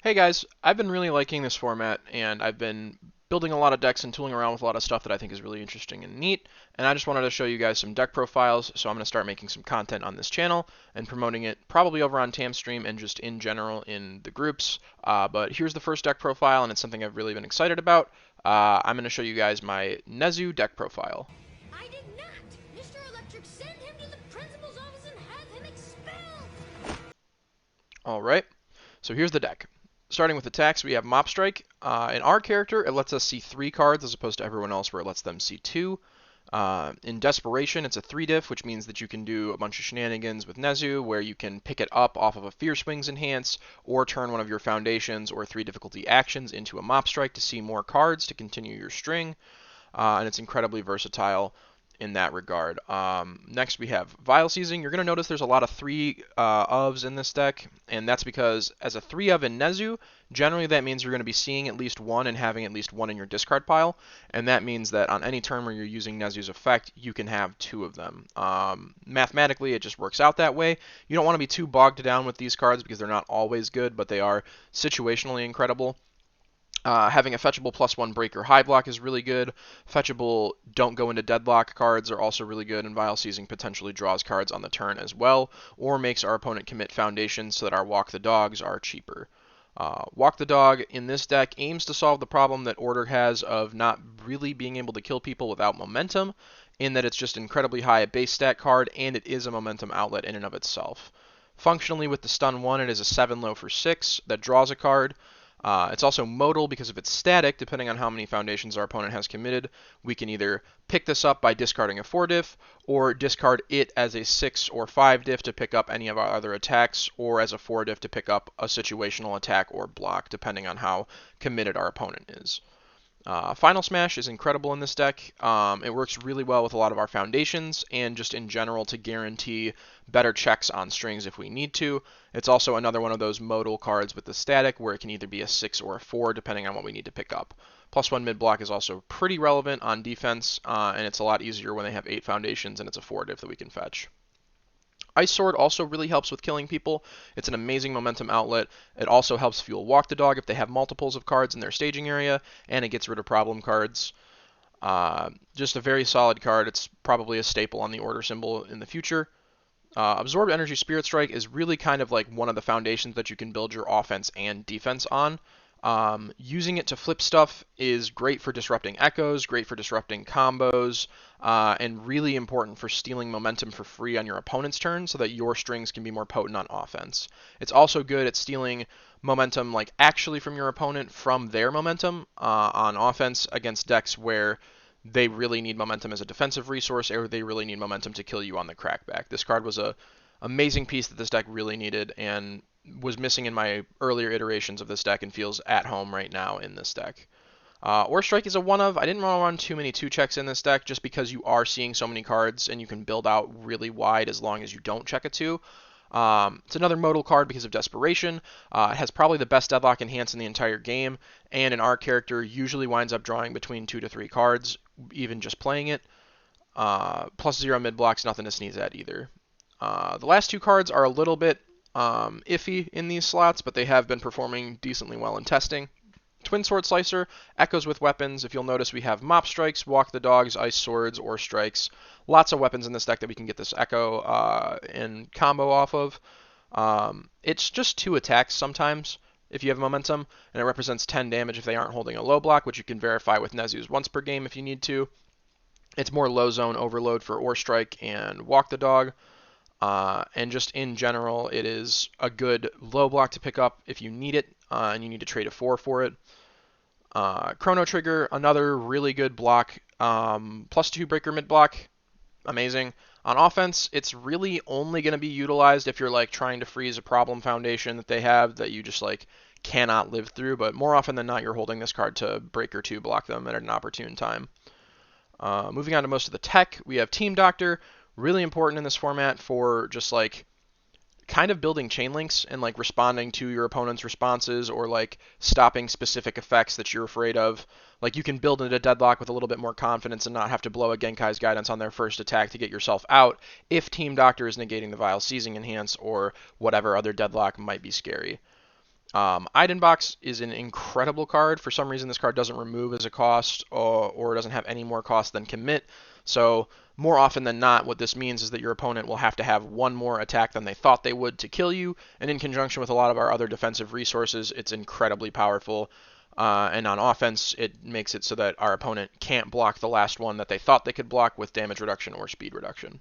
Hey guys, I've been really liking this format, and I've been building a lot of decks and tooling around with a lot of stuff that I think is really interesting and neat, and I just wanted to show you guys some deck profiles, so I'm going to start making some content on this channel and promoting it probably over on Tamstream and just in general in the groups. But here's the first deck profile, and it's something I've really been excited about. I'm going to show you guys my Nezu deck profile. I did not! Mr. Electric, send him to the principal's office and have him expelled! Alright, so here's the deck. Starting with attacks, we have Mop Strike. In our character, it lets us see 3 cards as opposed to everyone else where it lets them see 2. In Desperation, it's a 3 diff, which means that you can do a bunch of shenanigans with Nezu, where you can pick it up off of a Fierce Wings Enhance, or turn one of your foundations or 3 difficulty actions into a Mop Strike to see more cards to continue your string. And it's incredibly versatile in that regard. Next we have Vial Seizing. You're going to notice there's a lot of 3 ofs in this deck, and that's because as a 3 of in Nezu, generally that means you're going to be seeing at least 1 and having at least 1 in your discard pile, and that means that on any turn where you're using Nezu's effect, you can have 2 of them. Mathematically, it just works out that way. You don't want to be too bogged down with these cards because they're not always good, but they are situationally incredible. Having a fetchable +1 breaker high block is really good. Fetchable don't go into deadlock cards are also really good, and Vial Seizing potentially draws cards on the turn as well, or makes our opponent commit foundations so that our Walk the Dogs are cheaper. Walk the Dog in this deck aims to solve the problem that Order has of not really being able to kill people without momentum, in that it's just incredibly high a base stat card, and it is a momentum outlet in and of itself. Functionally, with the stun 1, it is a 7 low for 6 that draws a card. It's also modal because if it's static, depending on how many foundations our opponent has committed, we can either pick this up by discarding a 4 diff, or discard it as a 6 or 5 diff to pick up any of our other attacks, or as a 4 diff to pick up a situational attack or block, depending on how committed our opponent is. Final Smash is incredible in this deck. It works really well with a lot of our foundations and just in general to guarantee better checks on strings if we need to. It's also another one of those modal cards with the static where it can either be a 6 or a 4 depending on what we need to pick up. +1 mid block is also pretty relevant on defense, and it's a lot easier when they have 8 foundations and it's a 4 diff that we can fetch. Ice Sword also really helps with killing people. It's an amazing momentum outlet. It also helps fuel Walk the Dog if they have multiples of cards in their staging area, and it gets rid of problem cards. Just a very solid card. It's probably a staple on the Order symbol in the future. Absorb Energy Spirit Strike is really kind of like one of the foundations that you can build your offense and defense on. Using it to flip stuff is great for disrupting echoes, great for disrupting combos, and really important for stealing momentum for free on your opponent's turn so that your strings can be more potent on offense. It's also good at stealing momentum like actually from your opponent from their momentum on offense against decks where they really need momentum as a defensive resource or they really need momentum to kill you on the crackback. This card was a amazing piece that this deck really needed and was missing in my earlier iterations of this deck and feels at home right now in this deck. Or Strike is a one of. I didn't want to run too many 2-checks in this deck just because you are seeing so many cards and you can build out really wide as long as you don't check a 2. It's another modal card because of Desperation. It has probably the best Deadlock Enhance in the entire game, and an our character usually winds up drawing between 2 to 3 cards, even just playing it. +0 mid block's nothing to sneeze at either. The last 2 cards are a little bit iffy in these slots, but they have been performing decently well in testing. Twin Sword Slicer echoes with weapons. If you'll notice, we have Mop Strikes, Walk the Dogs, Ice Swords, or Strikes. Lots of weapons in this deck that we can get this echo and combo off of. It's just 2 attacks sometimes if you have momentum, and it represents 10 damage if they aren't holding a low block, which you can verify with Nezu's once per game if you need to. It's more low zone overload for Or Strike and Walk the Dog. And just in general, it is a good low block to pick up if you need it, and you need to trade a 4 for it. Chrono Trigger, another really good block. +2 breaker mid block, amazing. On offense, it's really only going to be utilized if you're like trying to freeze a problem foundation that they have that you just like cannot live through, but more often than not, you're holding this card to break or 2 block them at an opportune time. Moving on to most of the tech, we have Team Doctor. Really important in this format for just like kind of building chain links and like responding to your opponent's responses or like stopping specific effects that you're afraid of. Like you can build into Deadlock with a little bit more confidence and not have to blow a Genkai's Guidance on their first attack to get yourself out if Team Doctor is negating the Vial Seizing Enhance or whatever other Deadlock might be scary. Iden Box is an incredible card. For some reason, this card doesn't remove as a cost or doesn't have any more cost than commit. So more often than not, what this means is that your opponent will have to have one more attack than they thought they would to kill you. And in conjunction with a lot of our other defensive resources, it's incredibly powerful. And on offense, it makes it so that our opponent can't block the last one that they thought they could block with damage reduction or speed reduction.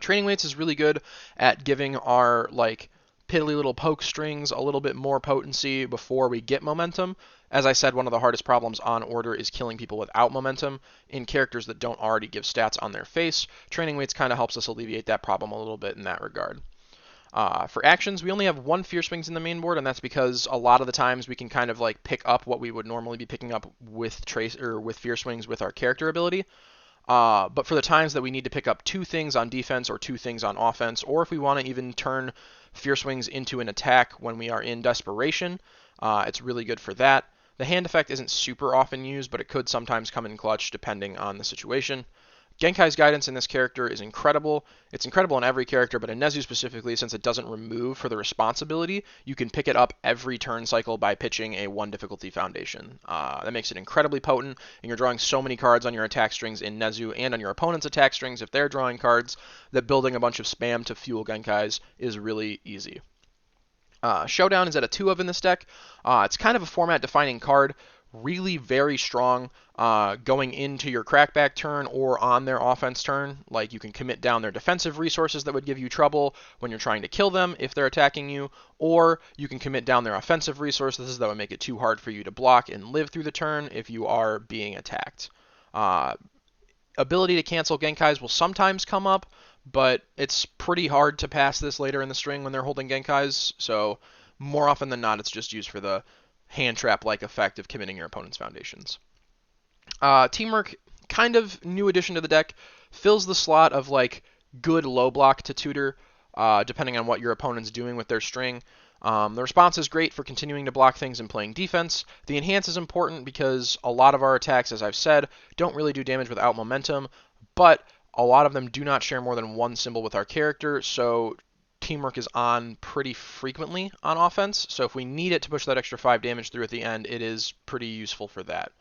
Training weights is really good at giving our like piddly little poke strings a little bit more potency before we get momentum. As I said, one of the hardest problems on order is killing people without momentum in characters that don't already give stats on their face. Training weights kind of helps us alleviate that problem a little bit in that regard. For actions, we only have one Fierce Wings in the main board, and that's because a lot of the times we can kind of like pick up what we would normally be picking up with Trace or with Fierce Wings with our character ability. But for the times that we need to pick up two things on defense or two things on offense, or if we want to even turn Fierce Wings into an attack when we are in desperation, it's really good for that. The hand effect isn't super often used, but it could sometimes come in clutch depending on the situation. Genkai's guidance in this character is incredible. It's incredible in every character, but in Nezu specifically, since it doesn't remove for the responsibility, you can pick it up every turn cycle by pitching a 1 difficulty foundation. That makes it incredibly potent, and you're drawing so many cards on your attack strings in Nezu and on your opponent's attack strings if they're drawing cards, that building a bunch of spam to fuel Genkais is really easy. Showdown is at a 2 of in this deck. It's kind of a format-defining card, really very strong going into your crackback turn or on their offense turn. Like you can commit down their defensive resources that would give you trouble when you're trying to kill them if they're attacking you, or you can commit down their offensive resources that would make it too hard for you to block and live through the turn if you are being attacked. Ability to cancel Genkais will sometimes come up, but it's pretty hard to pass this later in the string when they're holding Genkais, so more often than not, it's just used for the hand trap-like effect of committing your opponent's foundations. Teamwork, kind of new addition to the deck, fills the slot of like good low block to tutor, depending on what your opponent's doing with their string. The response is great for continuing to block things and playing defense. The enhance is important because a lot of our attacks, as I've said, don't really do damage without momentum, but a lot of them do not share more than one symbol with our character, so teamwork is on pretty frequently on offense. So if we need it to push that extra 5 damage through at the end, it is pretty useful for that.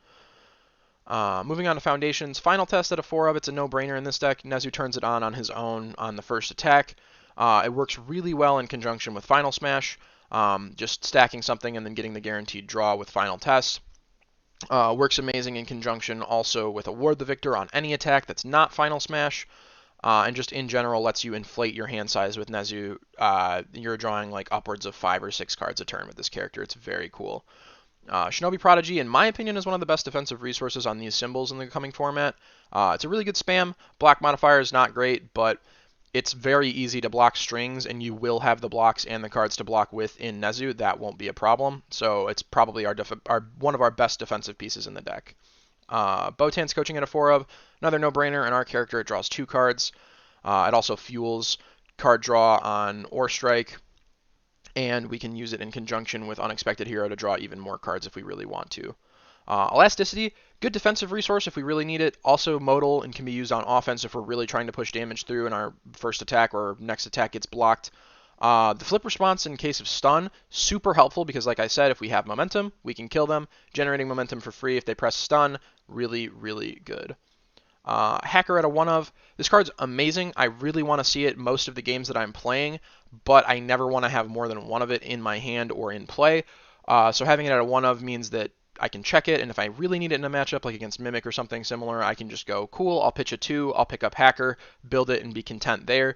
Moving on to Foundations. Final Test at a 4 of, it's a no-brainer in this deck. Nezu turns it on his own on the first attack. It works really well in conjunction with Final Smash, just stacking something and then getting the guaranteed draw with Final Test. Works amazing in conjunction also with Award the Victor on any attack that's not Final Smash, and just in general lets you inflate your hand size with Nezu. You're drawing like upwards of 5 or 6 cards a turn with this character. It's very cool. Shinobi Prodigy, in my opinion, is one of the best defensive resources on these symbols in the coming format. It's a really good spam. Block modifier is not great, but it's very easy to block strings, and you will have the blocks and the cards to block with in Nezu. That won't be a problem. So it's probably one of our best defensive pieces in the deck. Botan's coaching at a 4 of, another no-brainer. In our character, it draws 2 cards. It also fuels card draw on Ore Strike, and we can use it in conjunction with Unexpected Hero to draw even more cards if we really want to. Elasticity, good defensive resource if we really need it. Also modal and can be used on offense if we're really trying to push damage through and our first attack or next attack gets blocked. The flip response in case of stun, super helpful because like I said, if we have momentum, we can kill them. Generating momentum for free if they press stun, really, really good. Hacker at a 1 of. This card's amazing. I really want to see it most of the games that I'm playing, but I never want to have more than 1 of it in my hand or in play. So having it at a 1 of means that I can check it, and if I really need it in a matchup, like against Mimic or something similar, I can just go, cool, I'll pitch a 2, I'll pick up Hacker, build it, and be content there.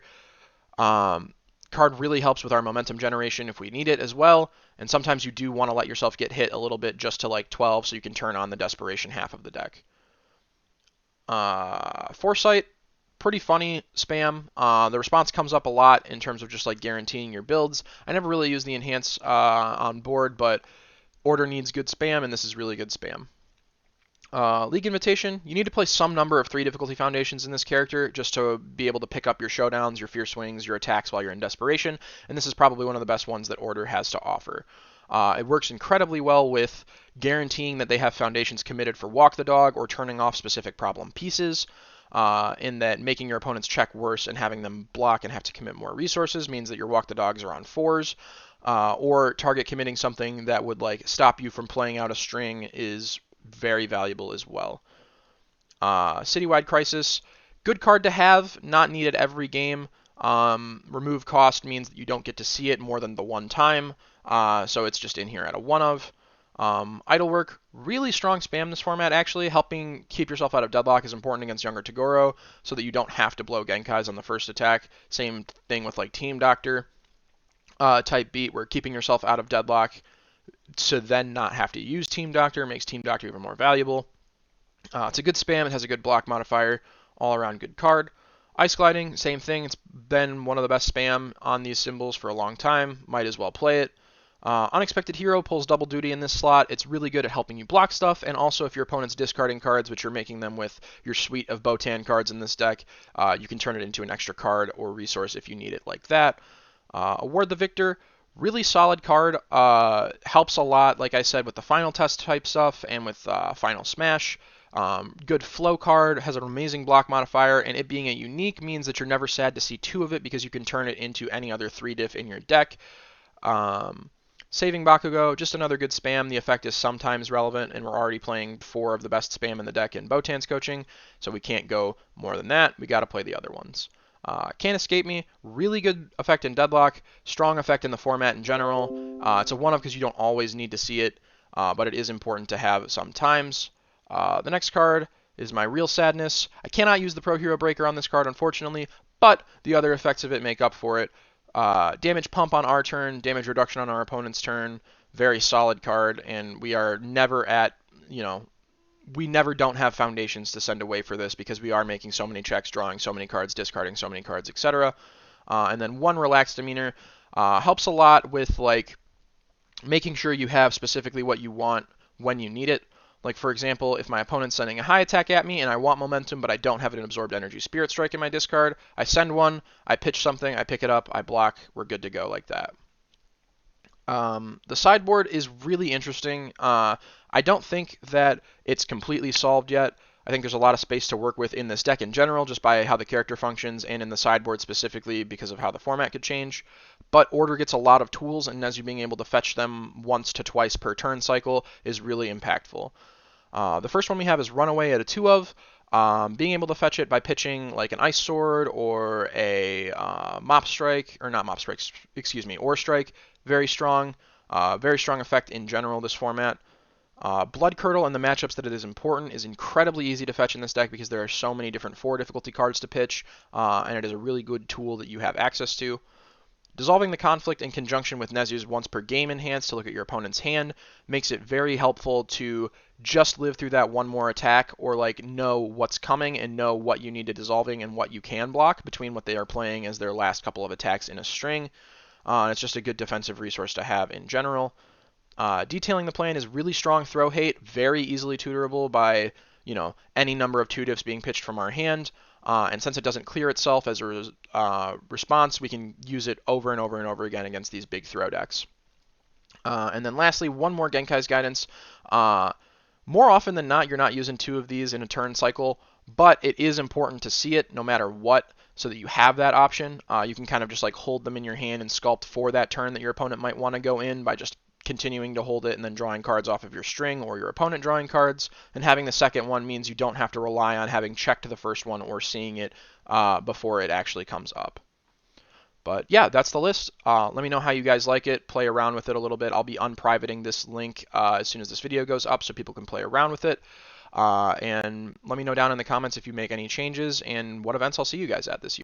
Card really helps with our momentum generation if we need it as well, and sometimes you do want to let yourself get hit a little bit just to like 12 so you can turn on the desperation half of the deck. Foresight, pretty funny spam. The response comes up a lot in terms of just like guaranteeing your builds. I never really use the enhance on board, but order needs good spam, and this is really good spam. League Invitation, you need to play some number of 3 difficulty foundations in this character just to be able to pick up your showdowns, your fierce swings, your attacks while you're in desperation, and this is probably one of the best ones that Order has to offer. It works incredibly well with guaranteeing that they have foundations committed for Walk the Dog or turning off specific problem pieces, in that making your opponent's check worse and having them block and have to commit more resources means that your Walk the Dogs are on 4s. or target committing something that would like stop you from playing out a string is very valuable as well. Citywide Crisis, good card to have, not needed every game. Remove cost means that you don't get to see it more than the one time, so it's just in here at a one of. Idle Work, really strong spam this format actually. Helping keep yourself out of deadlock is important against younger Togoro so that you don't have to blow Genkais on the first attack. Same thing with like Team Doctor type beat where keeping yourself out of deadlock to then not have to use Team Doctor makes Team Doctor even more valuable. It's a good spam. It has a good block modifier. All around good card. Ice Gliding, same thing. It's been one of the best spam on these symbols for a long time. Might as well play it. Unexpected Hero pulls double duty in this slot. It's really good at helping you block stuff, and also if your opponent's discarding cards, which you're making them with your suite of Botan cards in this deck, you can turn it into an extra card or resource if you need it like that. Award the Victor, really solid card. Helps a lot, like I said, with the final test type stuff and with final smash. Good flow card, has an amazing block modifier, and it being a unique means that you're never sad to see two of it because you can turn it into any other 3-diff in your deck. Saving Bakugo, just another good spam. The effect is sometimes relevant, and we're already playing 4 of the best spam in the deck in Botan's coaching, so we can't go more than that. We got to play the other ones. Can't Escape Me, really good effect in Deadlock, strong effect in the format in general. It's a one-of because you don't always need to see it, but it is important to have sometimes. The next card is my Real Sadness. I cannot use the Pro Hero Breaker on this card, unfortunately, but the other effects of it make up for it. Damage pump on our turn, damage reduction on our opponent's turn, very solid card, and we are never at, we never don't have foundations to send away for this because we are making so many checks, drawing so many cards, discarding so many cards, etc. And then one Relaxed Demeanor helps a lot with like making sure you have specifically what you want when you need it. Like, for example, if my opponent's sending a high attack at me and I want momentum, but I don't have an Absorbed Energy Spirit Strike in my discard, I send one, I pitch something, I pick it up, I block, we're good to go like that. The sideboard is really interesting. I don't think that it's completely solved yet. I think there's a lot of space to work with in this deck in general, just by how the character functions, and in the sideboard specifically because of how the format could change. But Order gets a lot of tools, and as you being able to fetch them once to twice per turn cycle is really impactful. The first one we have is Runaway at a 2 of. Being able to fetch it by pitching like an Ice Sword or a Mop Strike, or not Mop Strike, excuse me, Ore Strike, very strong effect in general this format. Blood Curdle and the matchups that it is important is incredibly easy to fetch in this deck because there are so many different 4 difficulty cards to pitch, and it is a really good tool that you have access to. Dissolving the Conflict in conjunction with Nezu's once per game enhance to look at your opponent's hand makes it very helpful to just live through that one more attack, or like know what's coming and know what you need to dissolving and what you can block between what they are playing as their last couple of attacks in a string. It's just a good defensive resource to have in general. Detailing the Plan is really strong throw hate, very easily tutorable by any number of 2-diffs being pitched from our hand. And since it doesn't clear itself as a response, we can use it over and over and over again against these big throw decks. And then lastly, one more Genkai's Guidance. More often than not, you're not using 2 of these in a turn cycle, but it is important to see it no matter what, so that you have that option. You can kind of just like hold them in your hand and sculpt for that turn that your opponent might want to go in by just continuing to hold it and then drawing cards off of your string, or your opponent drawing cards. And having the second one means you don't have to rely on having checked the first one or seeing it before it actually comes up. But yeah, that's the list. Let me know how you guys like it. Play around with it a little bit. I'll be unprivating this link as soon as this video goes up so people can play around with it. And let me know down in the comments if you make any changes and what events I'll see you guys at this year.